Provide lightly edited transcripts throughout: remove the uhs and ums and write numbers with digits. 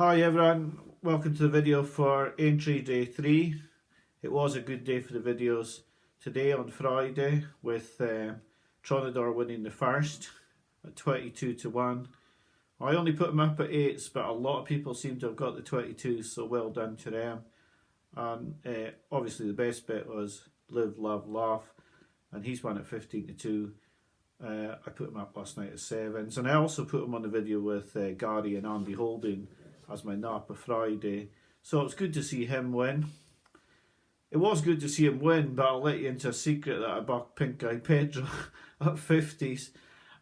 Hi everyone, welcome to the video for entry day 3. It was a good day for the videos today on Friday with Tronador winning the first at 22 to 1. I only put him up at 8s, but a lot of people seem to have got the 22s, so well done to them. And obviously the best bet was Live, Love, Laugh, and he's won at 15 to 2. I put him up last night at 7s, and I also put him on the video with Gary and Andy Holding as my Napa Friday. So it's good to see him win. It was good to see him win, but I'll let you into a secret that I backed Pink Eye Pedro at 50s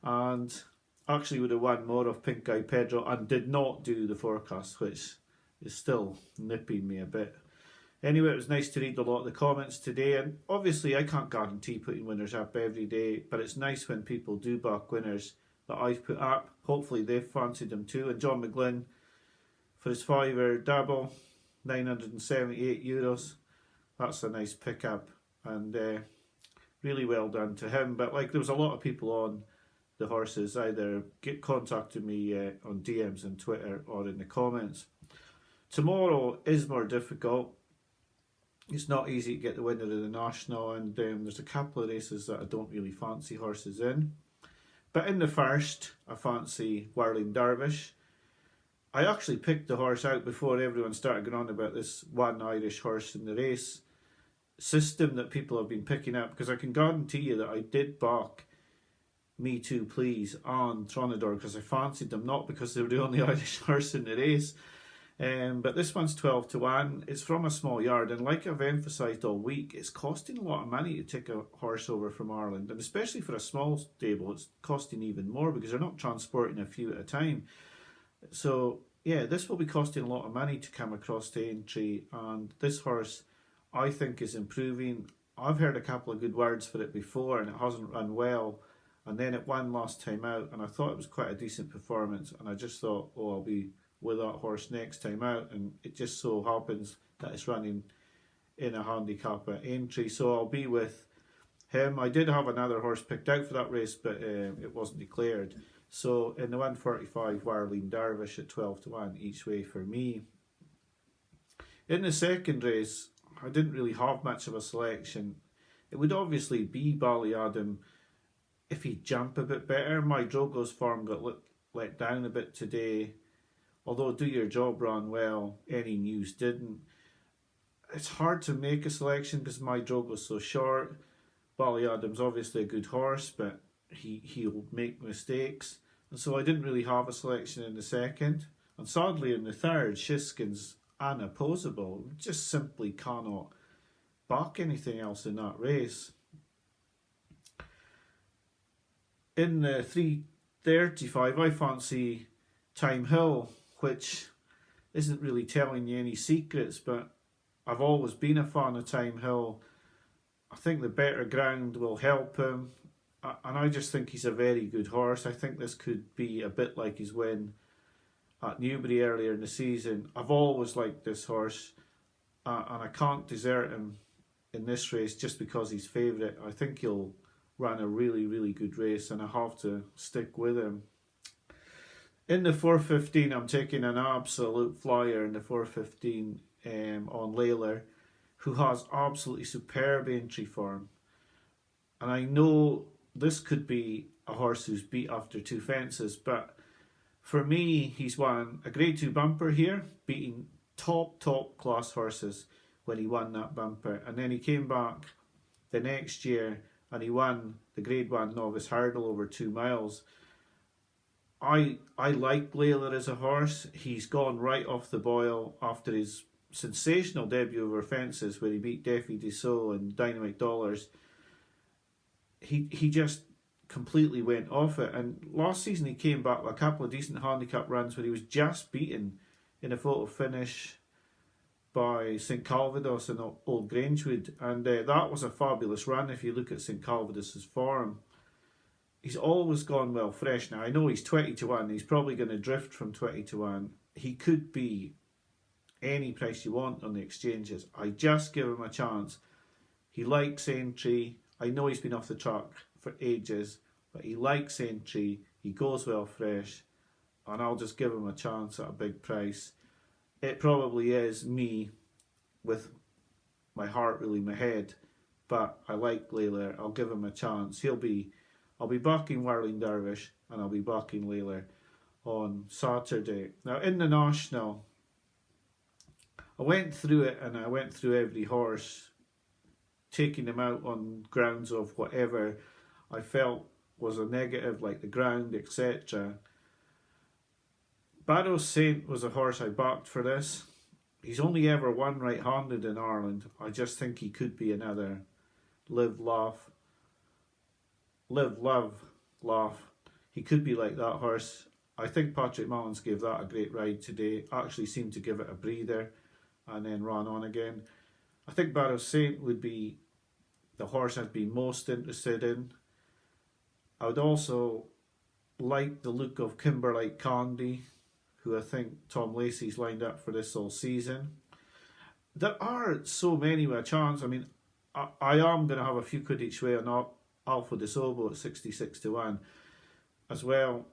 and actually would have won more of Pink Eye Pedro and did not do the forecast, which is still nipping me a bit. Anyway, it was nice to read a lot of the comments today, and obviously I can't guarantee putting winners up every day, but it's nice when people do back winners that I've put up. Hopefully they've fancied them too. And John McGlynn, for his fiver double, €978. That's a nice pickup, and really well done to him. But like, there was a lot of people on the horses either contacting me on DMs and Twitter or in the comments. Tomorrow is more difficult. It's not easy to get the winner of the National, and there's a couple of races that I don't really fancy horses in. But in the first, I fancy Whirling Dervish. I actually picked the horse out before everyone started going on about this one Irish horse in the race system that people have been picking up, because I can guarantee you that I did back Me Too Please and Tronador because I fancied them, not because they were the only Irish horse in the race. But this one's 12 to 1. It's from a small yard, and like I've emphasised all week, it's costing a lot of money to take a horse over from Ireland, and especially for a small stable it's costing even more because they're not transporting a few at a time. So yeah, this will be costing a lot of money to come across to entry, and this horse I think is improving. I've heard a couple of good words for it before and it hasn't run well, and then it won last time out and I thought it was quite a decent performance, and I just thought, oh, I'll be with that horse next time out, and it just so happens that it's running in a handicap at entry, so I'll be with him. I did have another horse picked out for that race, but it wasn't declared. So in the 145, Whirling Dervish at 12 to 1 each way for me. In the second race, I didn't really have much of a selection. It would obviously be Ballyadam if he'd jump a bit better. My Drogo's form got let down a bit today. Although Do Your Job ran well, Any News didn't. It's hard to make a selection because my Drogo's so short. Ballyadam's obviously a good horse, but he'll make mistakes, and so I didn't really have a selection in the second. And sadly in the third, Shishkin's unopposable. We just simply cannot back anything else in that race. In the 335, I fancy Thyme Hill, which isn't really telling you any secrets, but I've always been a fan of Thyme Hill. I think the better ground will help him, and I just think he's a very good horse. I think this could be a bit like his win at Newbury earlier in the season. I've always liked this horse, and I can't desert him in this race just because he's favourite. I think he'll run a really, really good race, and I have to stick with him. In the 415, I'm taking an absolute flyer in the 415 on Lalor, who has absolutely superb entry form. And I know this could be a horse who's beat after 2 fences, but for me, he's won a Grade 2 bumper here, beating top class horses when he won that bumper. And then he came back the next year and he won the Grade 1 novice hurdle over 2 miles. I like Lalor as a horse. He's gone right off the boil after his sensational debut over fences where he beat Defi Dessau and Dynamite Dollars. He just completely went off it, and last season he came back with a couple of decent handicap runs where he was just beaten in a photo finish by St Calvados and Old Grangewood, and that was a fabulous run if you look at St Calvados's form. He's always gone well fresh. Now I know he's 20 to 1, he's probably going to drift from 20 to 1. He could be any price you want on the exchanges. I just give him a chance. He likes entry. I know he's been off the track for ages, but he likes entry. He goes well fresh, and I'll just give him a chance at a big price. it probably is me with my heart really in my head, but I like Lalor. I'll give him a chance. I'll be backing Whirling Dervish and I'll be backing Lalor on Saturday. Now in the National, I went through it and I went through every horse, taking them out on grounds of whatever I felt was a negative, like the ground, etc. Burrows Saint was a horse I backed for this. He's only ever won right-handed in Ireland. I just think he could be another live, love. He could be like that horse. I think Patrick Mullins gave that a great ride today. Actually seemed to give it a breather and then ran on again. I think Burrows Saint would be the horse I'd be most interested in. I would also like the look of Kimberlite Candy, who I think Tom Lacey's lined up for this all season. There are so many with a chance. I mean, I am going to have a few quid each way on Alpha de Obeaux at 66 to 1 as well.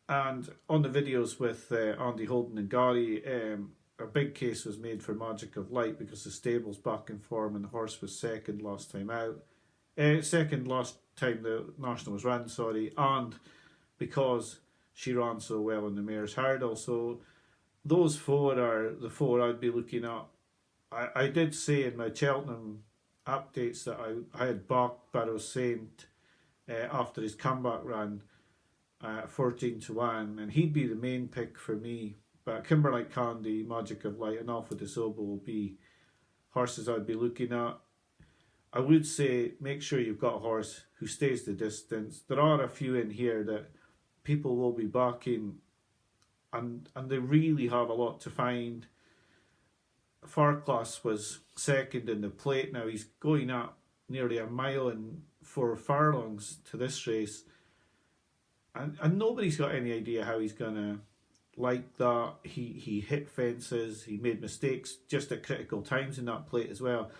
And on the videos with Andy Holden and Gary, a big case was made for Magic of Light because the stable's back in form and the horse was second last time out. Second last time the National was run, sorry, and because she ran so well in the Mayor's Hurdle. So those four are the four I'd be looking at. I did say in my Cheltenham updates that I had backed Burrows Saint after his comeback run at 14 to 1, and he'd be the main pick for me. But Kimberlite Candy, Magic of Light and Alpha de Obeaux will be horses I'd be looking at. I would say make sure you've got a horse who stays the distance. There are a few in here that people will be backing and they really have a lot to find. Farclas was second in the plate. Now he's going up nearly a mile and 4 furlongs to this race. And nobody's got any idea how he's going to like that. He hit fences, he made mistakes just at critical times in that plate as well.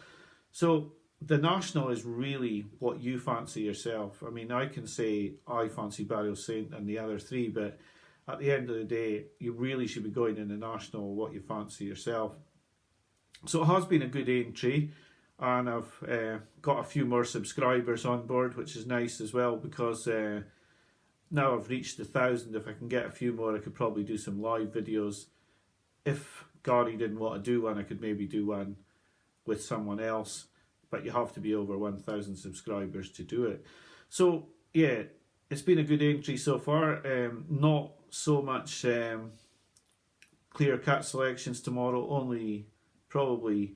So the National is really what you fancy yourself. I mean, I can say I fancy Burrows Saint and the other three, but at the end of the day, you really should be going in the National what you fancy yourself. So it has been a good entry, and I've got a few more subscribers on board, which is nice as well, because now I've reached 1,000. If I can get a few more, I could probably do some live videos. If Gary didn't want to do one, I could maybe do one with someone else, but you have to be over 1,000 subscribers to do it. So yeah, it's been a good entry so far. Not so much clear-cut selections tomorrow, only probably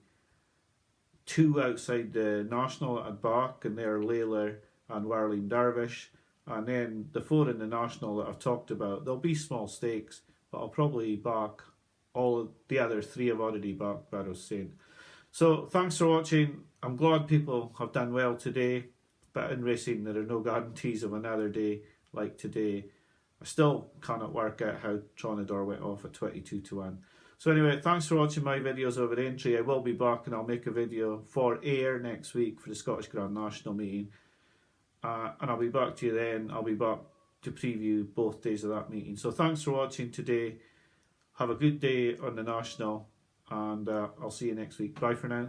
2 outside the National at back, and they're Lalor and Whirling Dervish. And then the 4 in the National that I've talked about, there'll be small stakes, but I'll probably back all of the other 3 I've already backed Burrows Saint. So thanks for watching. I'm glad people have done well today, but in racing there are no guarantees of another day like today. I still cannot work out how Tronador went off at 22 to 1. So anyway, thanks for watching my videos over entry. I will be back and I'll make a video for air next week for the Scottish Grand National meeting. And I'll be back to you then. I'll be back to preview both days of that meeting. So thanks for watching today. Have a good day on the National, and I'll see you next week. Bye for now.